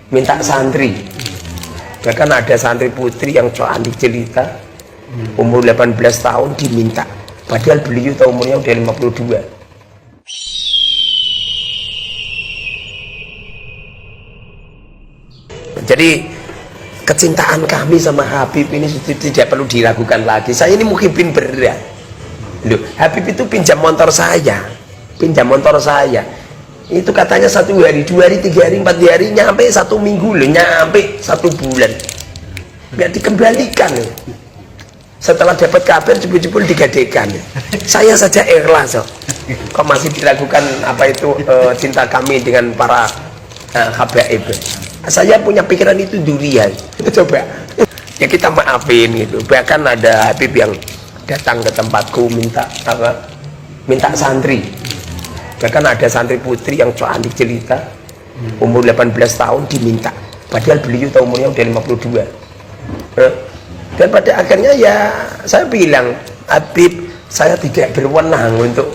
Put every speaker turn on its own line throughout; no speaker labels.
minta santri. Bahkan ada santri putri yang cantik jelita, umur 18 tahun diminta, padahal beliau tahu umurnya udah 52. Jadi kecintaan kami sama Habib ini tidak perlu diragukan lagi. Saya ini muhibin berat loh. Habib itu pinjam motor saya, itu katanya 1 hari, 2 hari, 3 hari, 4 hari, nyampe 1 minggu loh, nyampe 1 bulan nggak dikembalikan loh. Setelah dapat kabar jebul-jebul digadekan. Saya saja ikhlas kok masih diragukan apa itu cinta kami dengan para habaib. Saya punya pikiran itu durian. Coba ya kita maafin gitu. Bahkan ada Habib yang datang ke tempatku minta santri. Bahkan ada santri putri yang cantik jelita, umur 18 tahun diminta, padahal beliau tahu umurnya udah 52. Dan pada akhirnya ya saya bilang, Habib, saya tidak berwenang untuk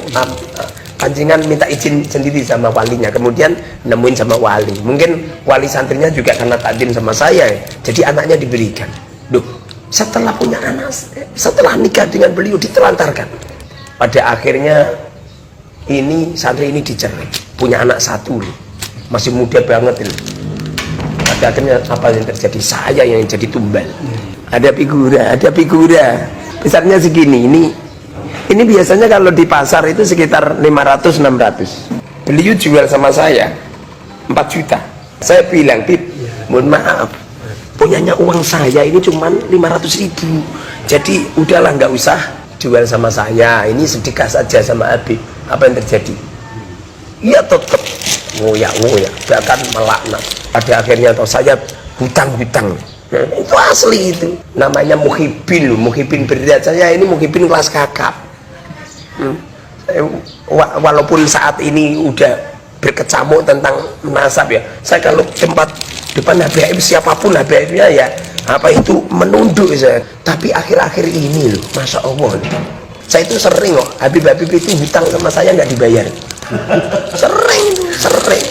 pancingan minta izin sendiri sama walinya, kemudian nemuin sama wali. Mungkin wali santrinya juga karena takdim sama saya, jadi anaknya diberikan. Duh, setelah punya anak, setelah nikah dengan beliau ditelantarkan. Pada akhirnya ini santri ini dicerai, punya anak 1 masih muda banget ini. Pada akhirnya apa yang terjadi? Saya yang jadi tumbal. Ada figura besarnya segini. Ini biasanya kalau di pasar itu sekitar 500-600. Beliau jual sama saya 4 juta. Saya bilang, Bib, mohon maaf, punyanya uang saya ini cuman 500.000. Jadi udahlah, nggak usah jual sama saya, ini sedekah saja sama Habib. Apa yang terjadi? Iya tetap ngoyak, bahkan melaknat. Pada akhirnya saya hutang-hutang. Itu asli itu. Namanya muhibin loh, muhibin berat. Saya ini muhibin kelas kakap. Walaupun saat ini udah berkecamuk tentang nasab ya, saya kalau tempat depan Habib siapapun Habibnya ya apa itu menunduk saya. Tapi akhir-akhir ini loh, Masya Allah, saya itu sering kok Habib itu hutang sama saya nggak dibayar. sering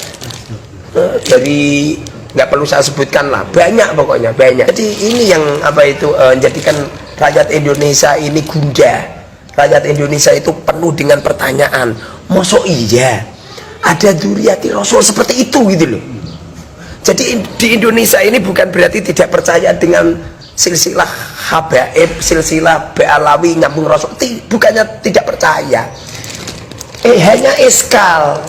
dari nggak perlu saya sebutkan lah, banyak pokoknya, banyak. Jadi ini yang apa itu menjadikan rakyat Indonesia ini gundah. Rakyat Indonesia itu penuh dengan pertanyaan, mosok iya ada dzurriyyati Rasul seperti itu gitu loh. Jadi di Indonesia ini bukan berarti tidak percaya dengan silsilah habaib, silsilah Ba'alawi nyambung Rasul, bukannya tidak percaya, hanya eskal.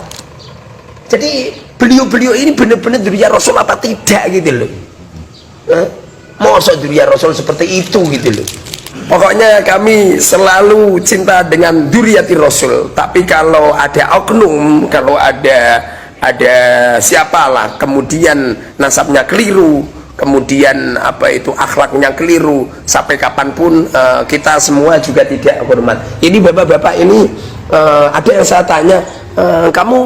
Jadi beliau ini benar-benar dzurriyyah Rasul apa tidak gitu loh. Mosok dzurriyyah Rasul seperti itu gitu loh. Pokoknya kami selalu cinta dengan dzurriyyati Rasul. Tapi kalau ada oknum, kalau ada siapalah kemudian nasabnya keliru, kemudian apa itu akhlaknya keliru, sampai kapanpun kita semua juga tidak hormat. Ini bapak-bapak ini ada yang saya tanya, kamu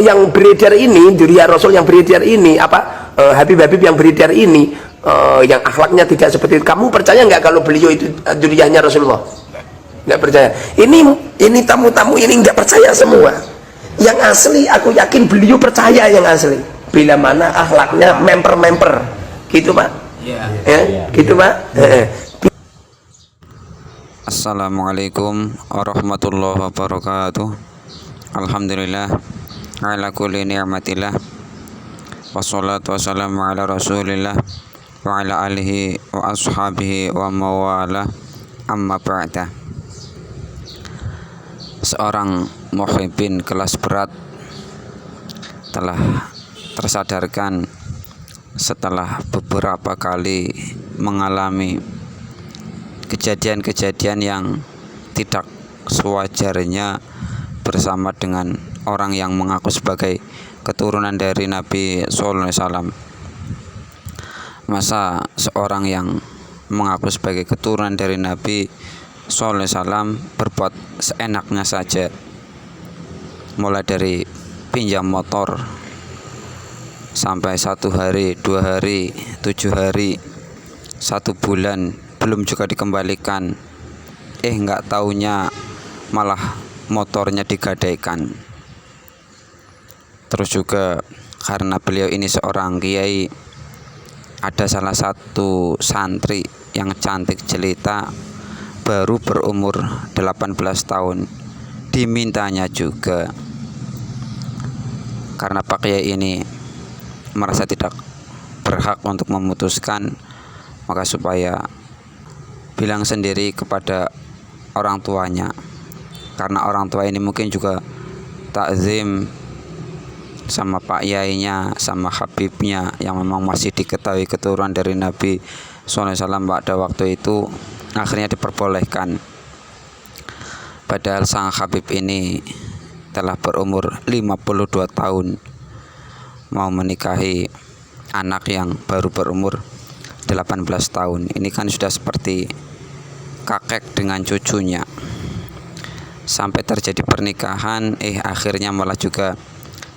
yang beredar ini, dzurriyyah Rasul yang beredar ini, apa Habib-Habib yang beredar ini, yang akhlaknya tidak seperti itu, kamu percaya nggak kalau beliau itu dzurriyyahnya Rasulullah? Nggak percaya. Ini tamu-tamu ini nggak percaya semua. Yang asli aku yakin beliau percaya yang asli. Bila mana akhlaknya memper-memper, gitu Pak? Gitu Pak?
Assalamualaikum warahmatullahi wabarakatuh. Alhamdulillah ala kulli ni'matillah, wassalatu wassalamu ala rasulillah wa ala alihi wa ashabihi wa mawala, amma ba'da. Seorang muhibbin kelas berat telah tersadarkan setelah beberapa kali mengalami kejadian-kejadian yang tidak sewajarnya bersama dengan orang yang mengaku sebagai keturunan dari Nabi Sallallahu Alaihi Wasallam. Masa seorang yang mengaku sebagai keturunan dari Nabi Sallallahu Alaihi Wasallam berbuat seenaknya saja, mulai dari pinjam motor sampai 1 hari, 2 hari, 7 hari, 1 bulan belum juga dikembalikan, nggak taunya malah motornya digadaikan. Terus juga karena beliau ini seorang kiai, ada salah satu santri yang cantik jelita baru berumur 18 tahun dimintanya juga, karena Pak Kiai ini merasa tidak berhak untuk memutuskan, maka supaya bilang sendiri kepada orang tuanya, karena orang tua ini mungkin juga takzim sama Pak Yainya, sama Habibnya yang memang masih diketahui keturunan dari Nabi SAW pada waktu itu, akhirnya diperbolehkan. Padahal sang Habib ini telah berumur 52 tahun mau menikahi anak yang baru berumur 18 tahun. Ini kan sudah seperti kakek dengan cucunya. Sampai terjadi pernikahan, akhirnya malah juga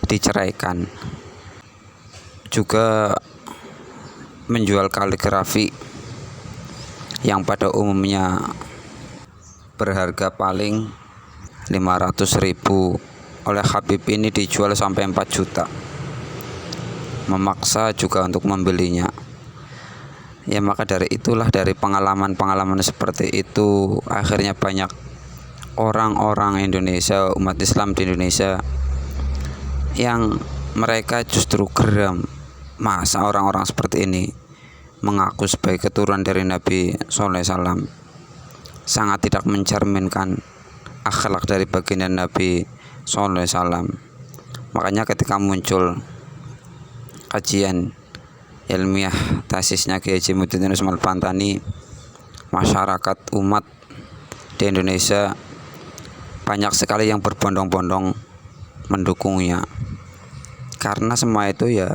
diceraikan. Juga menjual kaligrafi yang pada umumnya berharga paling 500.000, oleh Habib ini dijual sampai 4 juta. Memaksa juga untuk membelinya. Ya maka dari itulah, dari pengalaman-pengalaman seperti itu, akhirnya banyak orang-orang Indonesia, umat Islam di Indonesia, yang mereka justru geram, masa orang-orang seperti ini mengaku sebagai keturunan dari Nabi SAW, sangat tidak mencerminkan akhlak dari baginda Nabi SAW. Makanya ketika muncul kajian ilmiah tesisnya Kiai Haji Muhyiddin Yusuf Al-Bantani, masyarakat umat di Indonesia banyak sekali yang berbondong-bondong mendukungnya, karena semua itu ya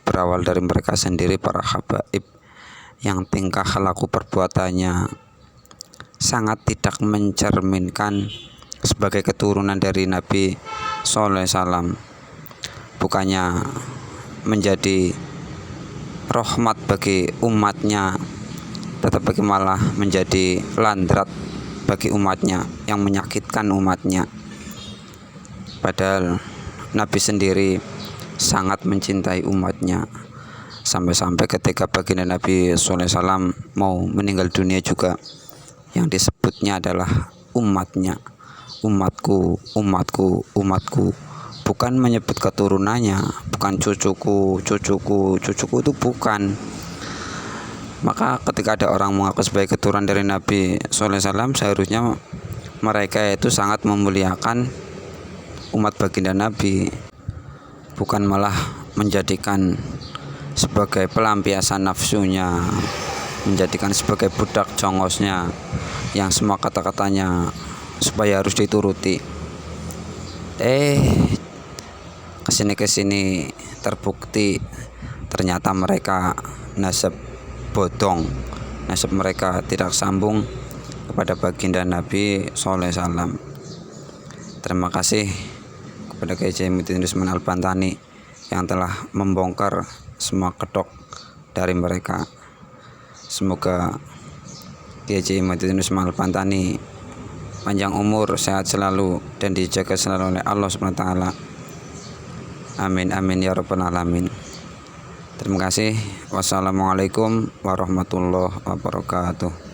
berawal dari mereka sendiri, para habaib yang tingkah laku perbuatannya sangat tidak mencerminkan sebagai keturunan dari Nabi SAW. Bukannya menjadi rahmat bagi umatnya, tetapi malah menjadi landrat bagi umatnya, yang menyakitkan umatnya. Padahal Nabi sendiri sangat mencintai umatnya, sampai-sampai ketika baginda Nabi SAW mau meninggal dunia juga yang disebutnya adalah umatnya, umatku, umatku, umatku, bukan menyebut keturunannya, bukan cucuku, cucuku, cucuku, itu bukan. Maka ketika ada orang mengaku sebagai keturunan dari Nabi SAW, seharusnya mereka itu sangat memuliakan umat baginda Nabi, bukan malah menjadikan sebagai pelampiasan nafsunya, menjadikan sebagai budak jongosnya yang semua kata-katanya supaya harus dituruti. Kesini terbukti ternyata mereka nasab bodong, nasab mereka tidak sambung kepada baginda Nabi SAW. Terima kasih kepada Kiai Haji Muhyiddin Yusuf Al-Bantani yang telah membongkar semua kedok dari mereka. Semoga Kiai Haji Muhyiddin Yusuf Al-Bantani panjang umur, sehat selalu, dan dijaga selalu oleh Allah SWT. Amin amin ya rabbal alamin. Terima kasih. Wassalamualaikum warahmatullahi wabarakatuh.